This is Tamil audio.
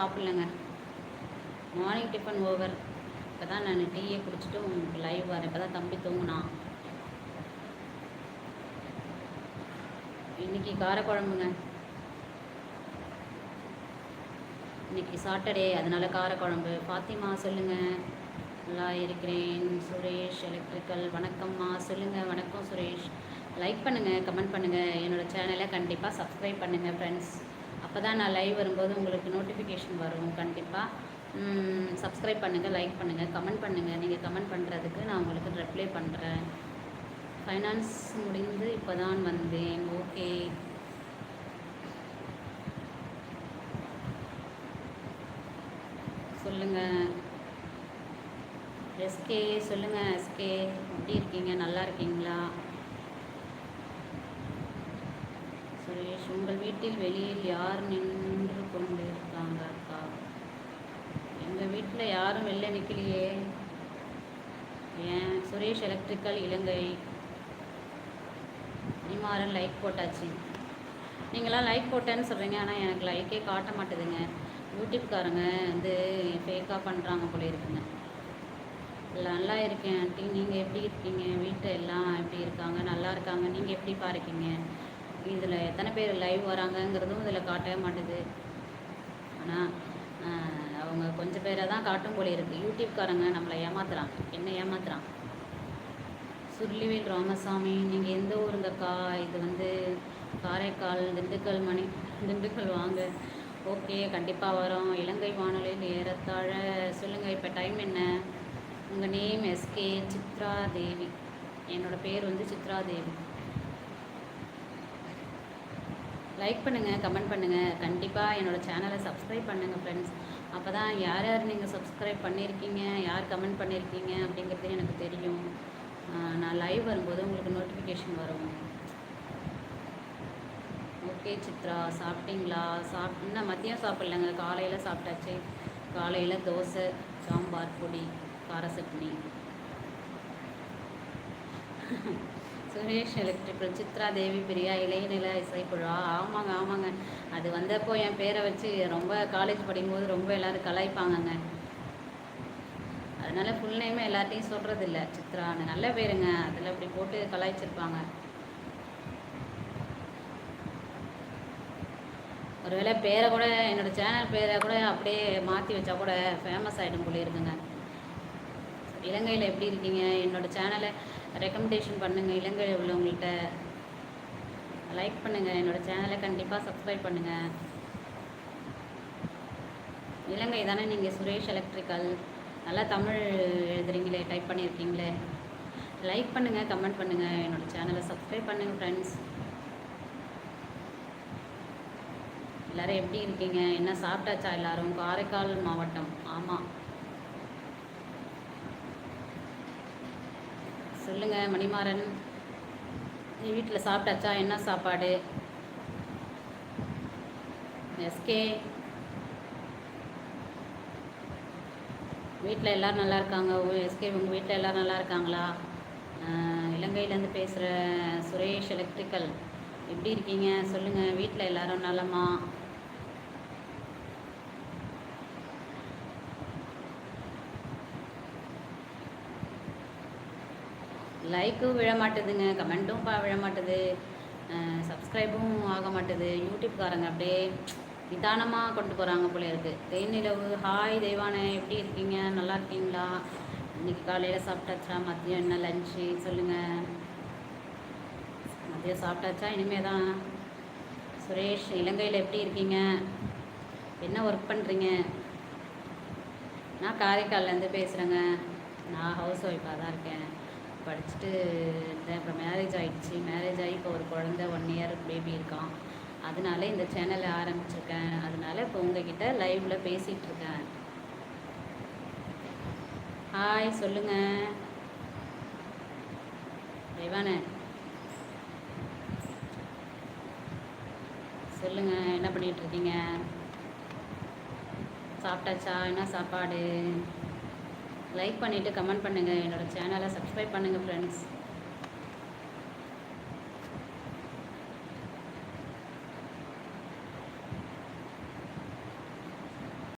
சாப்பிட்லங்க. Morning tiffin over. இப்போ தான் நான் டீயை குடிச்சிட்டு உங்களுக்கு லைவ் வரேன். இப்போ தான் தம்பி தூங்குனான். இன்றைக்கி காரக்குழம்புங்க. இன்றைக்கி சாட்டர்டே, அதனால் காரக்குழம்பு. ஃபாத்திமா சொல்லுங்கள். நல்லா இருக்கிறேன். சுரேஷ் எலக்ட்ரிக்கல் வணக்கம்மா சொல்லுங்கள். வணக்கம் சுரேஷ். லைக் பண்ணுங்கள், கமெண்ட் பண்ணுங்கள். என்னோடய சேனலை கண்டிப்பாக சப்ஸ்கிரைப் பண்ணுங்கள் ஃப்ரெண்ட்ஸ். அப்போ தான் நான் லைவ் வரும்போது உங்களுக்கு நோட்டிஃபிகேஷன் வரும். கண்டிப்பாக சப்ஸ்கிரைப் பண்ணுங்கள், லைக் பண்ணுங்கள், கமெண்ட் பண்ணுங்கள். நீங்கள் கமெண்ட் பண்ணுறதுக்கு நான் உங்களுக்கு ரிப்ளை பண்ணுறேன். ஃபைனான்ஸ் முடிந்து இப்போ தான் வந்தேன். ஓகே, சொல்லுங்கள். எஸ்கே சொல்லுங்கள். எஸ்கே எப்படி இருக்கீங்க? நல்லா இருக்கீங்களா? சுரேஷ், உங்கள் வீட்டில் வெளியில் யார் நின்று கொண்டு இருக்காங்க அக்கா? எங்கள் வீட்டில் யாரும் வெளில நிற்கலையே. ஏன்? சுரேஷ் எலக்ட்ரிக்கல் இலங்கை. நிமாறன் லைக் போட்டாச்சு. நீங்களாம் லைக் போட்டேன்னு சொல்கிறீங்க, ஆனால் எனக்கு லைக்கே காட்ட மாட்டேதுங்க. யூடியூப்காரங்க வந்து ஃபேக்காக பண்ணுறாங்க போல இருக்குங்க. நல்லா இருக்கேன் ஆண்டி, நீங்கள் எப்படி இருக்கீங்க? வீட்டில் எல்லாம் எப்படி இருக்காங்க? நல்லா இருக்காங்க. நீங்கள் எப்படி பாருக்கீங்க? இதில் எத்தனை பேர் லைவ் வராங்கங்கிறதும் இதில் காட்டவே மாட்டுது. ஆனால் அவங்க கொஞ்சம் பேரை தான் காட்டும் போல இருக்குது. யூடியூப்காரங்க நம்மளை ஏமாத்துறாங்க. என்ன ஏமாத்துறாங்க? சுருளிவேல் ராமசாமி, நீங்கள் எந்த ஊருங்கக்கா? இது வந்து காரைக்கால், திண்டுக்கல். திண்டுக்கல் வாங்க. ஓகே, கண்டிப்பாக வரோம். இலங்கை வானொலியில் ஏறத்தாழ சொல்லுங்கள். இப்போ டைம் என்ன? உங்கள் நேம்? எஸ்கே சித்ரா தேவி. என்னோடய பேர் வந்து சித்ரா தேவி. லைக் பண்ணுங்கள், கமெண்ட் பண்ணுங்கள். கண்டிப்பாக என்னோடய சேனலை சப்ஸ்கிரைப் பண்ணுங்கள் ஃப்ரெண்ட்ஸ். அப்போ தான் யார் யார் நீங்கள் சப்ஸ்கிரைப் பண்ணியிருக்கீங்க, யார் கமெண்ட் பண்ணியிருக்கீங்க அப்படிங்கிறது எனக்கு தெரியும். நான் லைவ் வரும்போது உங்களுக்கு நோட்டிஃபிகேஷன் வரும். ஓகே சித்ரா, சாப்பிட்டீங்களா? இன்னும் மதியம் சாப்பிட்லங்க, காலையில் சாப்பிட்டாச்சு. காலையில் தோசை, சாம்பார், பொடி, கார சட்னி. சுரேஷ் எலக்ட்ரிக்கல். சித்ரா தேவி பிரியா இளையநில இசைக்குழா. ஆமாங்க ஆமாங்க. அது வந்தப்போ என் பேரை வச்சு ரொம்ப காலேஜ் படிக்கும்போது ரொம்ப எல்லோரும் கலாய்ப்பாங்கங்க. அதனால் ஃபுல் நேமே எல்லாத்தையும் சொல்கிறதில்ல. சித்ரான்னு நல்ல பேருங்க, அதில் அப்படி போட்டு கலாய்ச்சிருப்பாங்க. ஒருவேளை பேரை கூட, என்னோடய சேனல் பேரை கூட அப்படியே மாற்றி வச்சா கூட ஃபேமஸ் ஆகிடும் போல இருக்குங்க. இலங்கையில் எப்படி இருக்கீங்க? என்னோடய சேனலை ரெக்கமெண்டேஷன் பண்ணுங்கள். இலங்கையில் உள்ளவங்கள்ட்ட லைக் பண்ணுங்கள். என்னோடய சேனலை கண்டிப்பாக சப்ஸ்கிரைப் பண்ணுங்கள். இலங்கை தானே நீங்கள்? சுரேஷ் எலக்ட்ரிக்கல். நல்லா தமிழ் எழுதுறீங்களே, டைப் பண்ணியிருக்கீங்களே. லைக் பண்ணுங்கள், கமெண்ட் பண்ணுங்கள். என்னோடய சேனலை சப்ஸ்கிரைப் பண்ணுங்கள் ஃப்ரெண்ட்ஸ். எல்லோரும் எப்படி இருக்கீங்க? என்ன சாப்பிட்டாச்சா எல்லோரும்? காரைக்கால் மாவட்டம். ஆமாம், சொல்லுங்கள். மணிமாறன், நீ வீட்டில் சாப்பிட்டாச்சா? என்ன சாப்பாடு? எஸ்கே, வீட்டில் எல்லோரும் நல்லா இருக்காங்க. எஸ்கே, உங்கள் வீட்டில் எல்லோரும் நல்லா இருக்காங்களா? இலங்கையிலேருந்து பேசுகிற சுரேஷ் எலக்ட்ரிக்கல். எப்படி இருக்கீங்க? சொல்லுங்கள். வீட்டில் எல்லோரும் நலமா? லைக்கும் விழ மாட்டுதுங்க, கமெண்ட்டும் விழ மாட்டுது, சப்ஸ்கிரைபும் ஆக மாட்டுது. யூடியூப்காரங்க அப்படியே நிதானமாக கொண்டு போகிறாங்க போல இருக்குது. தேனிலவு. ஹாய் தெய்வானே, எப்படி இருக்கீங்க? நல்லா இருக்கீங்களா? இன்றைக்கி காலையில் சாப்பிட்டாச்சா? மதியம் என்ன லஞ்சு சொல்லுங்கள். மதியம் சாப்பிட்டாச்சா? இனிமேல் தான். சுரேஷ், இலங்கையில் எப்படி இருக்கீங்க? என்ன ஒர்க் பண்ணுறீங்க? நான் காரைக்கால்லேருந்து பேசுகிறேங்க. நான் ஹவுஸ் ஒய்ஃபாக தான் இருக்கேன். படிச்சுட்டு இப்போ மேரேஜ் ஆகிடுச்சி. மேரேஜ் ஆகி இப்போ ஒரு குழந்த 1 இயர் பேபி இருக்கான். அதனால இந்த சேனலை ஆரம்பிச்சிருக்கேன். அதனால இப்போ உங்ககிட்ட லைவில் பேசிகிட்ருக்கேன். ஹாய் சொல்லுங்கள். தெய்வானே சொல்லுங்கள். என்ன பண்ணிகிட்ருக்கீங்க? சாப்பிட்டாச்சா? என்ன சாப்பாடு? லைக் பண்ணிவிட்டு கமெண்ட் பண்ணுங்கள். என்னோடய சேனலை சப்ஸ்கிரைப் பண்ணுங்கள் ஃப்ரெண்ட்ஸ்.